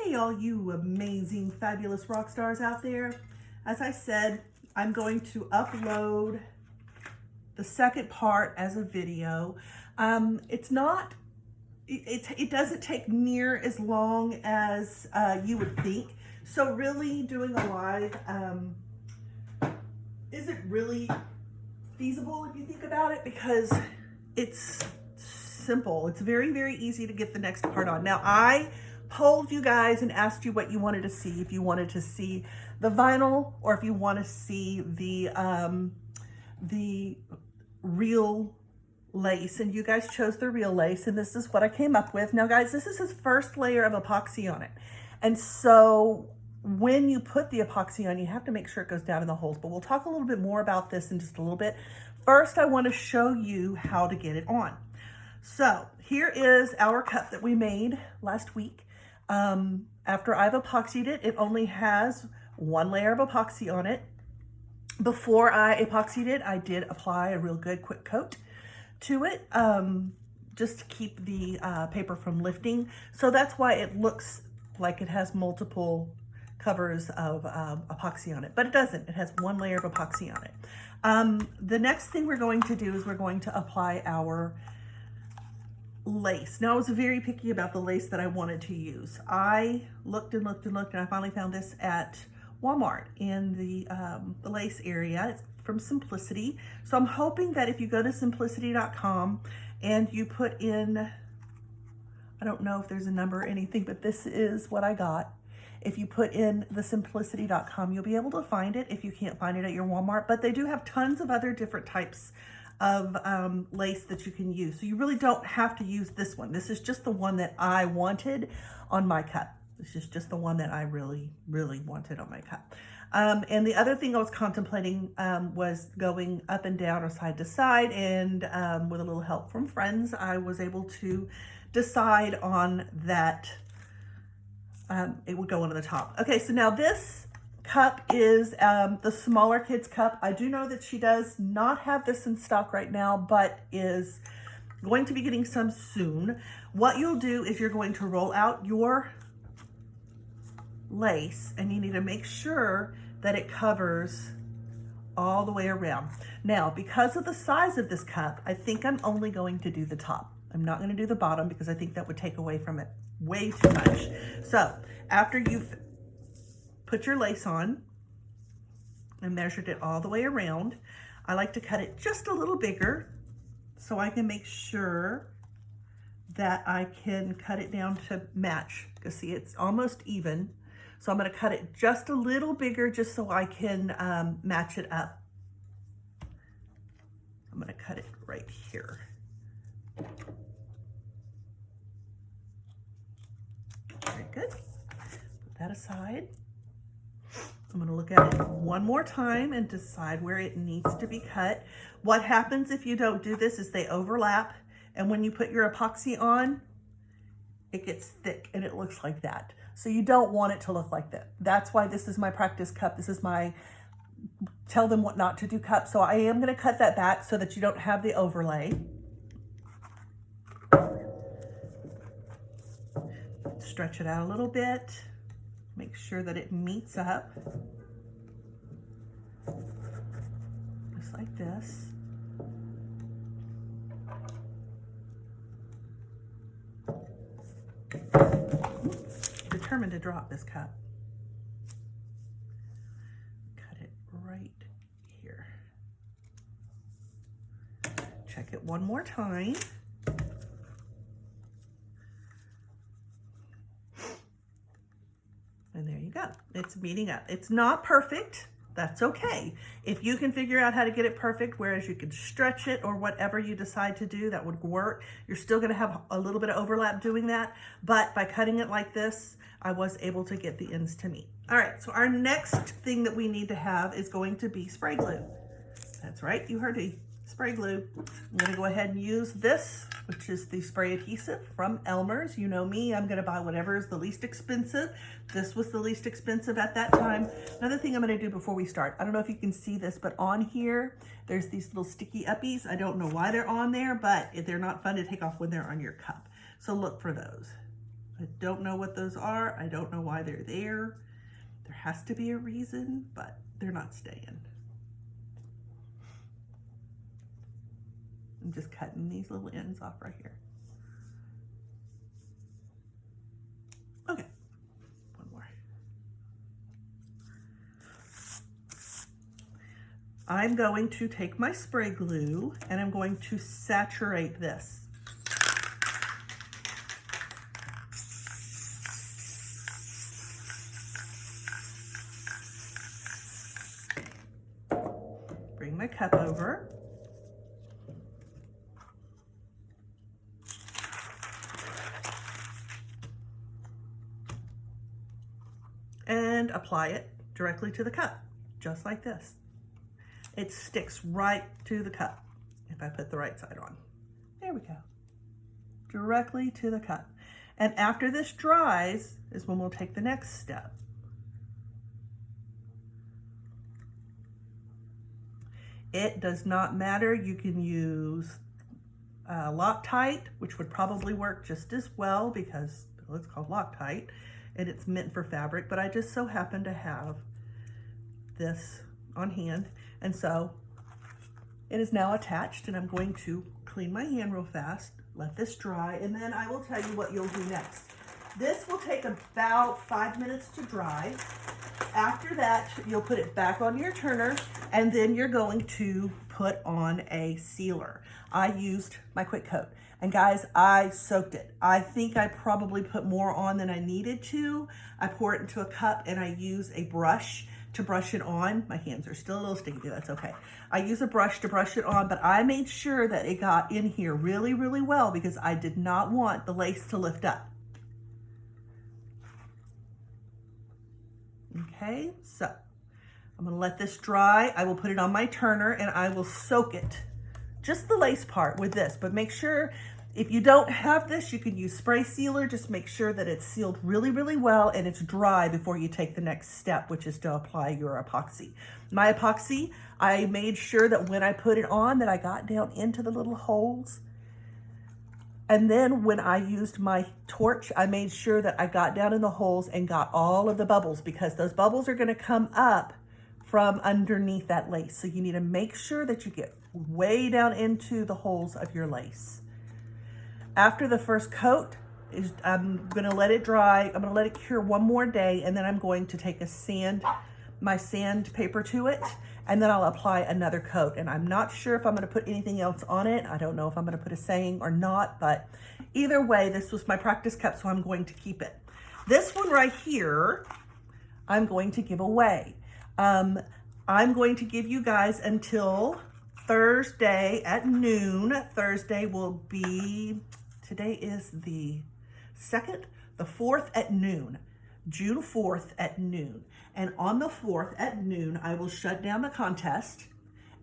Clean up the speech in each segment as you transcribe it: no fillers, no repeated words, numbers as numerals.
Hey, all you amazing, fabulous rock stars out there. As I said, I'm going to upload the second part as a video. It doesn't take near as long as you would think. So really doing a live isn't really feasible if you think about it, because it's simple. It's very, very easy to get the next part on. Now, I polled you guys and asked you what you wanted to see. If you wanted to see the vinyl, or if you want to see the real lace, and you guys chose the real lace, and this is what I came up with. Now, guys, this is his first layer of epoxy on it, and so when you put the epoxy on, you have to make sure it goes down in the holes, but we'll talk a little bit more about this in just a little bit. First, I want to show you how to get it on. So here is our cup that we made last week. After I've epoxied it, it only has one layer of epoxy on it. Before I epoxied it, I did apply a real good quick coat to it, just to keep the paper from lifting. So that's why it looks like it has multiple covers of epoxy on it, but it doesn't. It has one layer of epoxy on it. The next thing we're going to do is we're going to apply our lace. Now, I was very picky about the lace that I wanted to use. I looked and looked and looked, and I finally found this at Walmart in the lace area. It's from Simplicity. So I'm hoping that if you go to simplicity.com and you put in, I don't know if there's a number or anything, but this is what I got. If you put in the simplicity.com, you'll be able to find it if you can't find it at your Walmart, but they do have tons of other different types of lace that you can use. So you really don't have to use this one. This is just the one that I wanted on my cup. This is just the one that I really, really wanted on my cup. And the other thing I was contemplating was going up and down or side to side, and with a little help from friends, I was able to decide on that it would go onto the top. Okay, so now this cup is the smaller kid's cup. I do know that she does not have this in stock right now, but is going to be getting some soon. What you'll do is you're going to roll out your lace, and you need to make sure that it covers all the way around. Now, because of the size of this cup, I think I'm only going to do the top. I'm not going to do the bottom because I think that would take away from it way too much. So after you've put your lace on and measured it all the way around, I like to cut it just a little bigger so I can make sure that I can cut it down to match. Because see, it's almost even. So I'm going to cut it just a little bigger just so I can match it up. I'm going to cut it right here. Very good. Put that aside. I'm going to look at it one more time and decide where it needs to be cut. What happens if you don't do this is they overlap, and when you put your epoxy on, it gets thick and it looks like that. So you don't want it to look like that. That's why this is my practice cup. This is my tell them what not to do cup. So I am going to cut that back so that you don't have the overlay. Stretch it out a little bit. Make sure that it meets up. Just like this. Determined to drop this cup. Cut it right here. Check it one more time. And there you go. It's meeting up. It's not perfect. That's okay. If you can figure out how to get it perfect, whereas you can stretch it or whatever you decide to do, that would work. You're still going to have a little bit of overlap doing that, but by cutting it like this, I was able to get the ends to meet. All right, so our next thing that we need to have is going to be spray glue. That's right, you heard me. Spray glue. I'm going to go ahead and use this, which is the spray adhesive from Elmer's. You know me, I'm going to buy whatever is the least expensive. This was the least expensive at that time. Another thing I'm going to do before we start, I don't know if you can see this, but on here, there's these little sticky uppies. I don't know why they're on there, but they're not fun to take off when they're on your cup. So look for those. I don't know what those are. I don't know why they're there. There has to be a reason, but they're not staying. I'm just cutting these little ends off right here. Okay, one more. I'm going to take my spray glue and I'm going to saturate this. Bring my cup over. And apply it directly to the cup, just like this. It sticks right to the cup if I put the right side on. There we go. Directly to the cup. And after this dries is when we'll take the next step. It does not matter. You can use Loctite, which would probably work just as well because it's called Loctite and it's meant for fabric, but I just so happen to have this on hand. And so it is now attached, and I'm going to clean my hand real fast, let this dry, and then I will tell you what you'll do next. This will take about 5 minutes to dry. After that, you'll put it back on your turner, and then you're going to put on a sealer. I used my quick coat, and guys, I soaked it. I think I probably put more on than I needed to. I pour it into a cup, and I use a brush to brush it on. My hands are still a little sticky, that's okay. I use a brush to brush it on, but I made sure that it got in here really, really well because I did not want the lace to lift up. Okay, so I'm gonna let this dry. I will put it on my turner and I will soak it, just the lace part with this, but make sure if you don't have this, you can use spray sealer. Just make sure that it's sealed really, really well and it's dry before you take the next step, which is to apply your epoxy. My epoxy, I made sure that when I put it on that I got down into the little holes. And then when I used my torch, I made sure that I got down in the holes and got all of the bubbles because those bubbles are gonna come up from underneath that lace. So you need to make sure that you get way down into the holes of your lace. After the first coat, I'm gonna let it dry. I'm gonna let it cure one more day, and then I'm going to take my sandpaper to it, and then I'll apply another coat. And I'm not sure if I'm gonna put anything else on it. I don't know if I'm gonna put a saying or not, but either way, this was my practice cup, so I'm going to keep it. This one right here, I'm going to give away. I'm going to give you guys until Thursday at noon. Thursday will be, today is the 2nd, the 4th at noon, June 4th at noon. And on the 4th at noon, I will shut down the contest.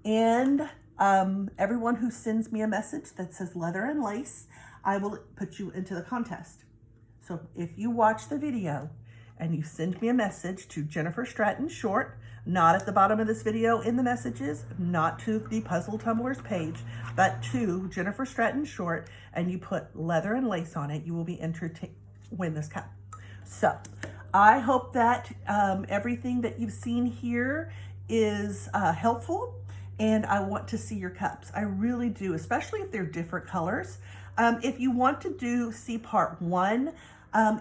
And everyone who sends me a message that says leather and lace, I will put you into the contest. So if you watch the video and you send me a message to Jennifer Stratton Short, not at the bottom of this video in the messages, not to the Puzzle Tumblers page, but to Jennifer Stratton Short, and you put leather and lace on it, you will be entered to win this cup. So I hope that everything that you've seen here is helpful, and I want to see your cups. I really do, especially if they're different colors. If you want to see part 1,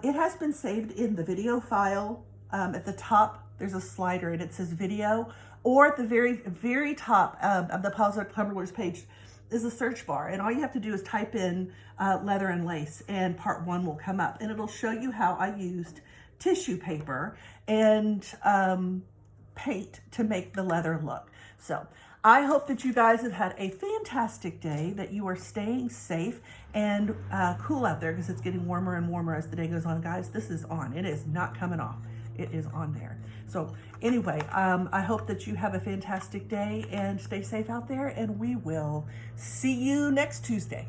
it has been saved in the video file. At the top, there's a slider and it says video, or at the very, very top of the Puzzle Tumblers page is a search bar. And all you have to do is type in leather and lace and part 1 will come up, and it'll show you how I used tissue paper and paint to make the leather look. So I hope that you guys have had a fantastic day, that you are staying safe and cool out there because it's getting warmer and warmer as the day goes on. Guys, this is on. It is not coming off. It is on there. So anyway, I hope that you have a fantastic day and stay safe out there, and we will see you next Tuesday.